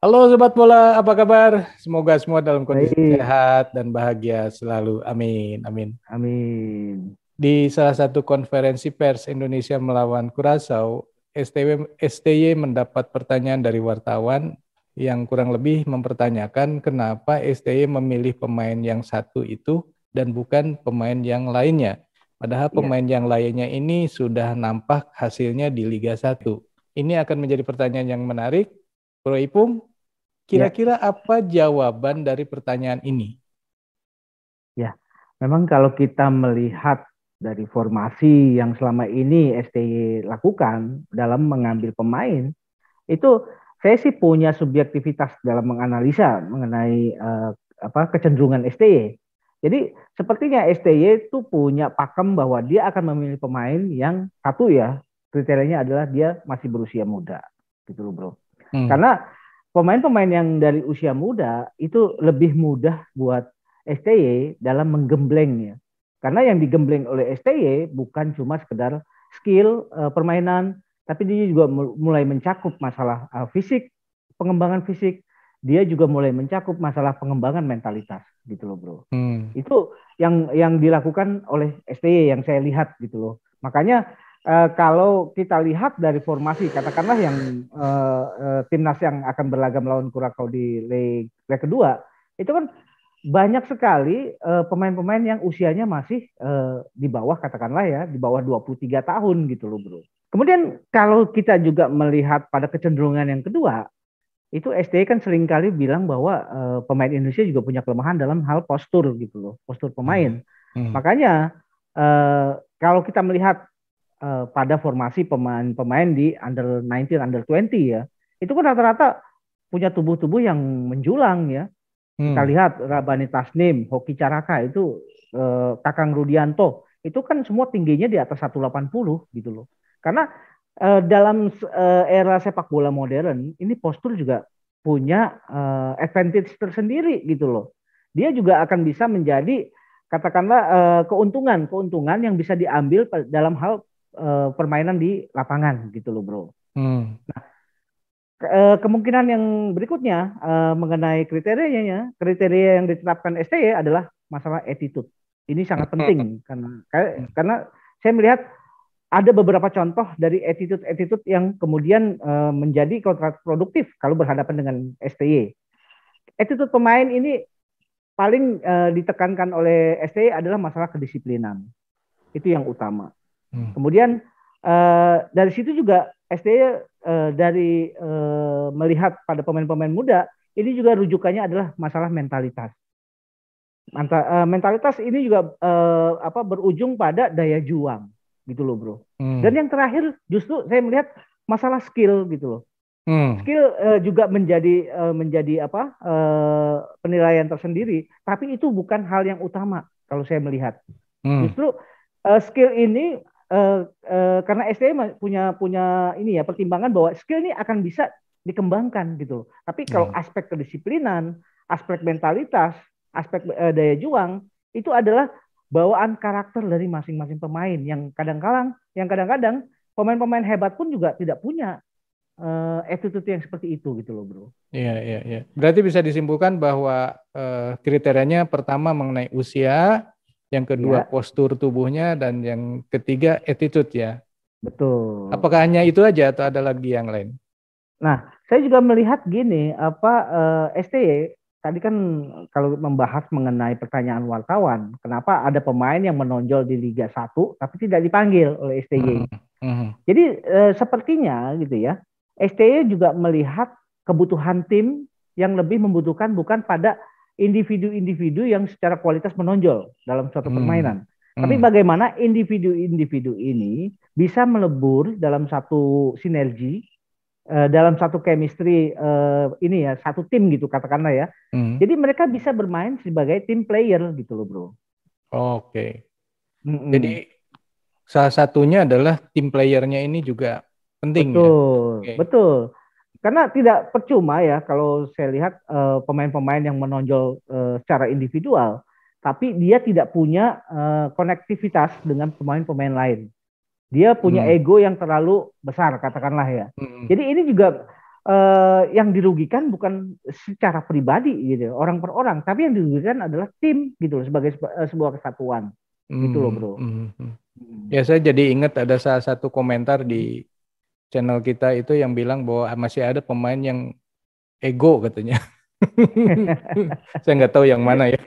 Halo Sobat Bola, apa kabar? Semoga semua dalam kondisi Baik, sehat dan bahagia selalu. Amin, amin. amin. Di salah satu konferensi pers Indonesia melawan Kurasau, STY mendapat pertanyaan dari wartawan yang kurang lebih mempertanyakan kenapa STY memilih pemain yang satu itu dan bukan pemain yang lainnya. Padahal Ya, pemain yang lainnya ini sudah nampak hasilnya di Liga 1. Ini akan menjadi pertanyaan yang menarik. Bro Ipung, ya, kira-kira apa jawaban dari pertanyaan ini? ya. Memang kalau kita melihat dari formasi yang selama ini STY lakukan dalam mengambil pemain, itu saya sih punya subjektivitas dalam menganalisa mengenai kecenderungan STY. Jadi sepertinya STY itu punya pakem bahwa dia akan memilih pemain yang satu ya, kriterianya adalah dia masih berusia muda, gitu loh bro. Hmm. Karena pemain-pemain yang dari usia muda itu lebih mudah buat STY dalam menggemblengnya. Karena yang digembleng oleh STY bukan cuma sekedar skill permainan, tapi dia juga mulai mencakup masalah fisik, pengembangan fisik. Dia juga mulai mencakup masalah pengembangan mentalitas, gitu loh bro. Hmm. Itu yang dilakukan oleh STY yang saya lihat gitu loh. Makanya kalau kita lihat dari formasi, katakanlah yang timnas yang akan berlaga melawan Kurakau di leg kedua, itu kan banyak sekali pemain-pemain yang usianya masih di bawah, katakanlah ya, di bawah 23 tahun gitu loh bro. Kemudian kalau kita juga melihat pada kecenderungan yang kedua, itu STY kan seringkali bilang bahwa pemain Indonesia juga punya kelemahan dalam hal postur gitu loh, postur Hmm. pemain. Hmm. Makanya kalau kita melihat pada formasi pemain-pemain di under 19, under 20 ya, itu kan rata-rata punya tubuh-tubuh yang menjulang ya. Kita Hmm. lihat Rabani Tasnim, Hoki Caraka itu Kakang Rudianto, itu kan semua tingginya di atas 180 gitu loh. Karena dalam era sepak bola modern, ini postur juga punya advantage tersendiri gitu loh. Dia juga akan bisa menjadi katakanlah keuntungan yang bisa diambil dalam hal permainan di lapangan gitu loh bro. Hmm. Kemungkinan yang berikutnya mengenai kriterianya, kriteria yang ditetapkan STY adalah masalah attitude. Ini sangat Hmm. penting karena saya melihat ada beberapa contoh dari attitude-attitude yang kemudian menjadi kontraproduktif kalau berhadapan dengan STY. Attitude pemain ini paling ditekankan oleh STY adalah masalah kedisiplinan. Itu yang utama. Hmm. Kemudian dari situ juga STY dari melihat pada pemain-pemain muda, ini juga rujukannya adalah masalah mentalitas. Mentalitas ini juga berujung pada daya juang gitu loh bro. Dan Hmm. yang terakhir justru saya melihat masalah skill gitu loh. Hmm. Skill juga menjadi penilaian tersendiri, tapi itu bukan hal yang utama kalau saya melihat. Hmm. Justru skill ini karena STM punya punya ini ya pertimbangan bahwa skill ini akan bisa dikembangkan gitu. Tapi kalau Hmm. aspek kedisiplinan, aspek mentalitas, aspek daya juang itu adalah bawaan karakter dari masing-masing pemain yang kadang-kadang pemain-pemain hebat pun juga tidak punya attitude yang seperti itu gitu loh bro. Iya, iya, iya. Berarti bisa disimpulkan bahwa kriterianya pertama mengenai usia, yang kedua Ya, postur tubuhnya, dan yang ketiga attitude ya. Apakah betul. hanya itu aja atau ada lagi yang lain? Nah, saya juga melihat gini, STY tadi kan kalau membahas mengenai pertanyaan wartawan, kenapa ada pemain yang menonjol di Liga 1 tapi tidak dipanggil oleh Hmm. STY. Hmm. Jadi sepertinya gitu ya, STY juga melihat kebutuhan tim yang lebih membutuhkan bukan pada individu-individu yang secara kualitas menonjol dalam suatu Hmm. permainan. Tapi Hmm. bagaimana individu-individu ini bisa melebur dalam satu sinergi dalam satu chemistry ini ya satu tim gitu katakanlah ya. Hmm. Jadi mereka bisa bermain sebagai tim player gitu loh bro. Oke. Jadi Mm-mm. salah satunya adalah tim playernya ini juga penting ya. Betul, Oke. betul. Karena tidak percuma ya kalau saya lihat pemain-pemain yang menonjol secara individual, tapi dia tidak punya konektivitas dengan pemain-pemain lain. Dia punya Hmm. ego yang terlalu besar katakanlah ya. Hmm. Jadi ini juga yang dirugikan bukan secara pribadi gitu, orang per orang, tapi yang dirugikan adalah tim gitu loh, sebagai sebuah kesatuan gitu loh bro. Ya saya jadi ingat ada salah satu komentar di channel kita itu yang bilang bahwa masih ada pemain yang ego katanya. Saya nggak tahu yang mana ya.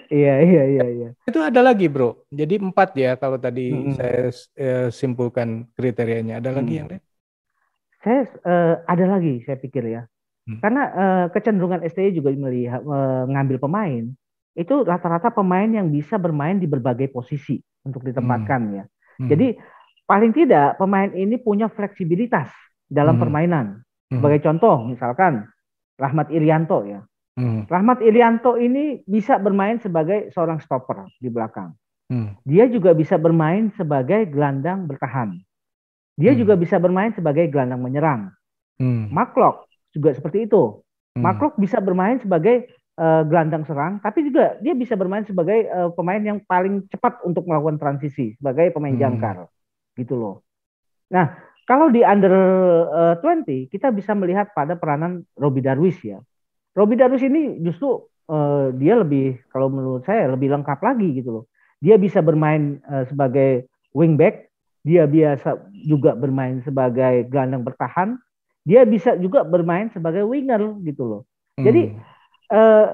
Iya iya iya iya. Itu ada lagi bro. Jadi 4 ya kalau tadi Mm-mm. saya simpulkan kriterianya. Ada lagi yang Mm. lain? Saya ada lagi saya pikir ya. Hmm. Karena kecenderungan STY juga melihat mengambil pemain itu rata-rata pemain yang bisa bermain di berbagai posisi untuk Hmm. ditempatkan ya. Hmm. Jadi paling tidak pemain ini punya fleksibilitas dalam Hmm. permainan. Hmm. Sebagai contoh misalkan Rahmat Irianto ya. Hmm. Rahmat Irianto ini bisa bermain sebagai seorang stopper di belakang. Hmm. Dia juga bisa bermain sebagai gelandang bertahan. Dia Hmm. juga bisa bermain sebagai gelandang menyerang. Hmm. Mark juga seperti itu. Hmm. Mark bisa bermain sebagai gelandang serang, tapi juga dia bisa bermain sebagai pemain yang paling cepat untuk melakukan transisi sebagai pemain Hmm. jangkar, gitu loh. Nah, kalau di under 20 kita bisa melihat pada peranan Robbie Darwis ya. Robbie Darwis ini justru dia lebih, kalau menurut saya lebih lengkap lagi gitu loh. Dia bisa bermain sebagai wingback, dia biasa juga bermain sebagai gelandang bertahan, dia bisa juga bermain sebagai winger gitu loh. Jadi Hmm. eh,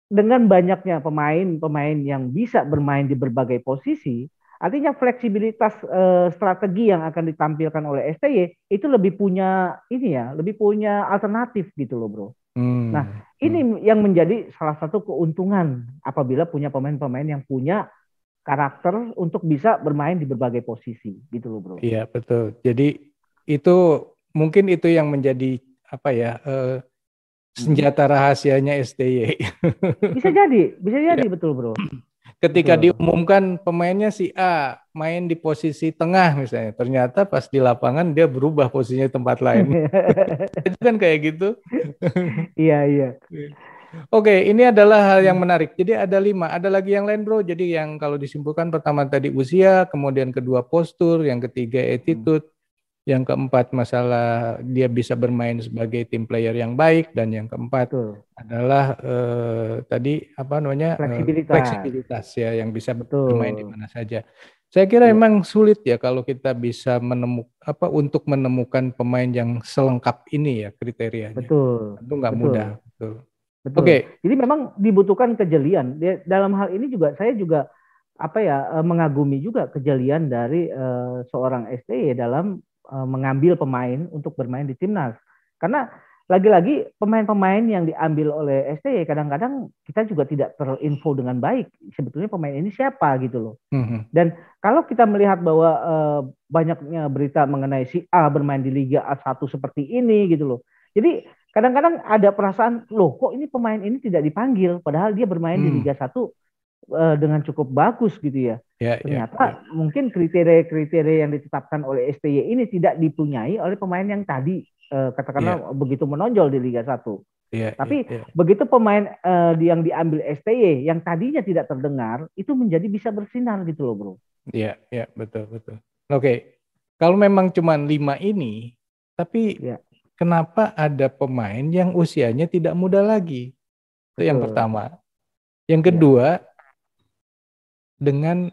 dengan banyaknya pemain-pemain yang bisa bermain di berbagai posisi, artinya fleksibilitas strategi yang akan ditampilkan oleh STY itu lebih punya ini ya, lebih punya alternatif gitu loh, bro. Nah, Hmm. Hmm. ini yang menjadi salah satu keuntungan apabila punya pemain-pemain yang punya karakter untuk bisa bermain di berbagai posisi gitu loh, bro. Iya betul. Jadi itu mungkin itu yang menjadi apa ya Mm-mm. senjata rahasianya STY. Bisa jadi Ya, betul, bro. ketika Betul. diumumkan pemainnya si A main di posisi tengah misalnya, ternyata pas di lapangan dia berubah posisinya di tempat lain. Itu kan kayak gitu. Iya, iya. Oke, ini adalah hal yang menarik. Jadi ada 5, ada lagi yang lain bro. Jadi yang kalau disimpulkan pertama tadi usia, kemudian kedua postur, yang ketiga Mm. attitude, yang keempat masalah dia bisa bermain sebagai tim player yang baik, dan yang keempat Betul. adalah tadi apa namanya Fleksibilitas. fleksibilitas ya, yang bisa bermain di Betul. mana saja. Saya kira Iya, emang sulit ya kalau kita bisa menemukan apa untuk menemukan pemain yang selengkap ini ya kriterianya. betul. Tentu nggak mudah. Betul. Betul. Betul. Oke. Jadi memang dibutuhkan kejelian. Dalam hal ini juga saya juga apa ya mengagumi juga kejelian dari seorang STY dalam mengambil pemain untuk bermain di timnas. Karena lagi-lagi pemain-pemain yang diambil oleh STY kadang-kadang kita juga tidak terinfo dengan baik sebetulnya pemain ini siapa gitu loh. Mhm. Dan kalau kita melihat bahwa banyaknya berita mengenai si A bermain di Liga A1 seperti ini gitu loh. Jadi kadang-kadang ada perasaan, loh kok ini pemain ini tidak dipanggil, padahal dia bermain di Hmm. Liga 1 dengan cukup bagus gitu ya. Ya, ya, ya, Ternyata mungkin kriteria-kriteria yang ditetapkan oleh STY ini tidak dipunyai oleh pemain yang tadi ya, katakanlah begitu menonjol di Liga 1. ya, ya, Tapi ya, begitu pemain yang diambil STY yang tadinya tidak terdengar itu menjadi bisa bersinar gitu loh, bro. ya, ya, betul, betul. Oke, kalau memang cuma 5 ini, tapi Ya, kenapa ada pemain yang usianya tidak muda lagi? Itu yang betul. pertama. Yang Ya. kedua, dengan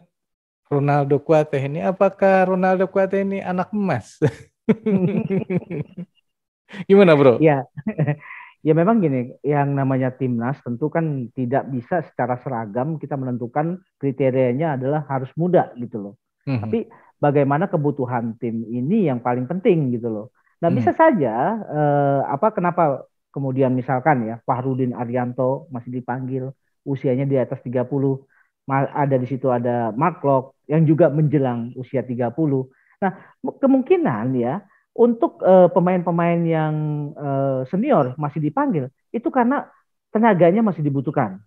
Ronaldo Kuate ini, apakah Ronaldo Kuate ini anak emas? Gimana, bro? Ya, ya memang gini, yang namanya timnas tentu kan tidak bisa secara seragam kita menentukan kriterianya adalah harus muda gitu loh. Mhm. Tapi bagaimana kebutuhan tim ini yang paling penting gitu loh. Nah bisa Mhm. saja kenapa kemudian misalkan ya Fahrudin Arianto masih dipanggil usianya di atas 30, ada di situ ada Mark Klok yang juga menjelang usia 30. Nah kemungkinan ya untuk pemain-pemain yang senior masih dipanggil itu karena tenaganya masih dibutuhkan.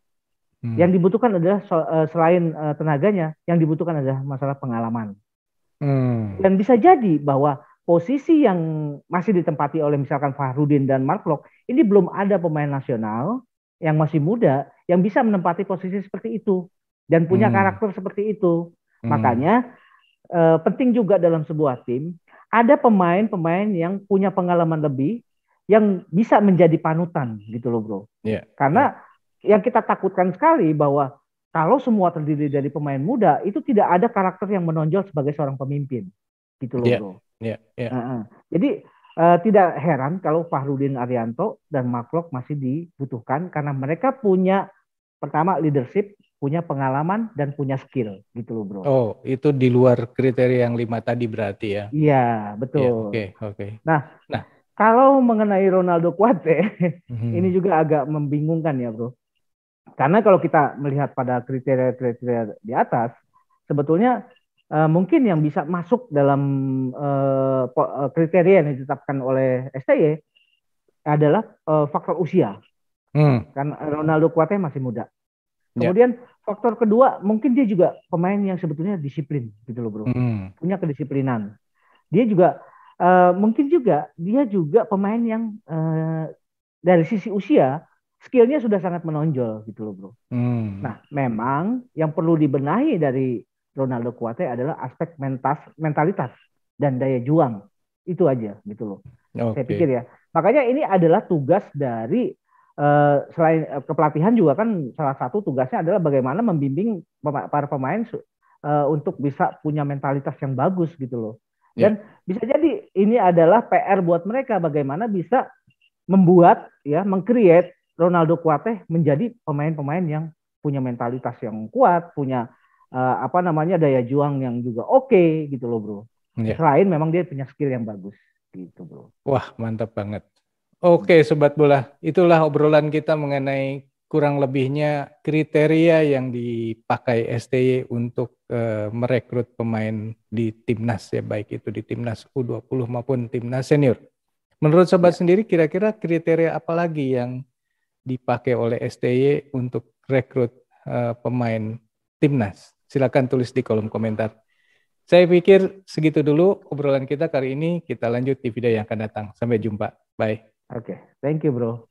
Hmm. Yang dibutuhkan adalah selain tenaganya, yang dibutuhkan adalah masalah pengalaman. Hmm. Dan bisa jadi bahwa posisi yang masih ditempati oleh misalkan Fahrudin dan Mark Lok ini belum ada pemain nasional yang masih muda yang bisa menempati posisi seperti itu dan punya Hmm. karakter seperti itu. Hmm. Makanya penting juga dalam sebuah tim ada pemain-pemain yang punya pengalaman lebih yang bisa menjadi panutan gitu loh bro. Yeah. Karena yang kita takutkan sekali bahwa kalau semua terdiri dari pemain muda itu tidak ada karakter yang menonjol sebagai seorang pemimpin gitu loh bro. Jadi tidak heran kalau Fahrudin Arianto dan Mark Klok masih dibutuhkan karena mereka punya pertama leadership, punya pengalaman dan punya skill gitu loh bro. Oh, itu di luar kriteria yang 5 tadi berarti ya? Iya, betul. Oke. Nah, kalau mengenai Ronaldo Kuate, ini juga agak membingungkan ya bro. Karena kalau kita melihat pada kriteria-kriteria di atas, sebetulnya mungkin yang bisa masuk dalam kriteria yang ditetapkan oleh STY adalah faktor usia. Karena Ronaldo Kuate masih muda. Kemudian faktor kedua, mungkin dia juga pemain yang sebetulnya disiplin gitu loh bro. Punya kedisiplinan. Dia juga mungkin juga dia juga pemain yang dari sisi usia skillnya sudah sangat menonjol gitu loh bro. Nah memang yang perlu dibenahi dari Ronaldo Kuate adalah aspek mentalitas dan daya juang. Itu aja gitu loh. Saya pikir ya. Makanya ini adalah tugas dari selain kepelatihan juga kan salah satu tugasnya adalah bagaimana membimbing para pemain untuk bisa punya mentalitas yang bagus gitu loh. Dan bisa jadi ini adalah PR buat mereka bagaimana bisa membuat ya mengcreate Ronaldo Kuate menjadi pemain-pemain yang punya mentalitas yang kuat, punya daya juang yang juga oke gitu loh bro. Selain memang dia punya skill yang bagus gitu bro. Wah mantap banget. Oke Sobat Bola, itulah obrolan kita mengenai kurang lebihnya kriteria yang dipakai STY untuk merekrut pemain di timnas ya, baik itu di timnas U20 maupun timnas senior. Menurut Sobat sendiri kira-kira kriteria apa lagi yang dipakai oleh STY untuk rekrut pemain timnas? Silakan tulis di kolom komentar. Saya pikir segitu dulu obrolan kita kali ini. Kita lanjut di video yang akan datang. Sampai jumpa. Bye. Oke, thank you bro.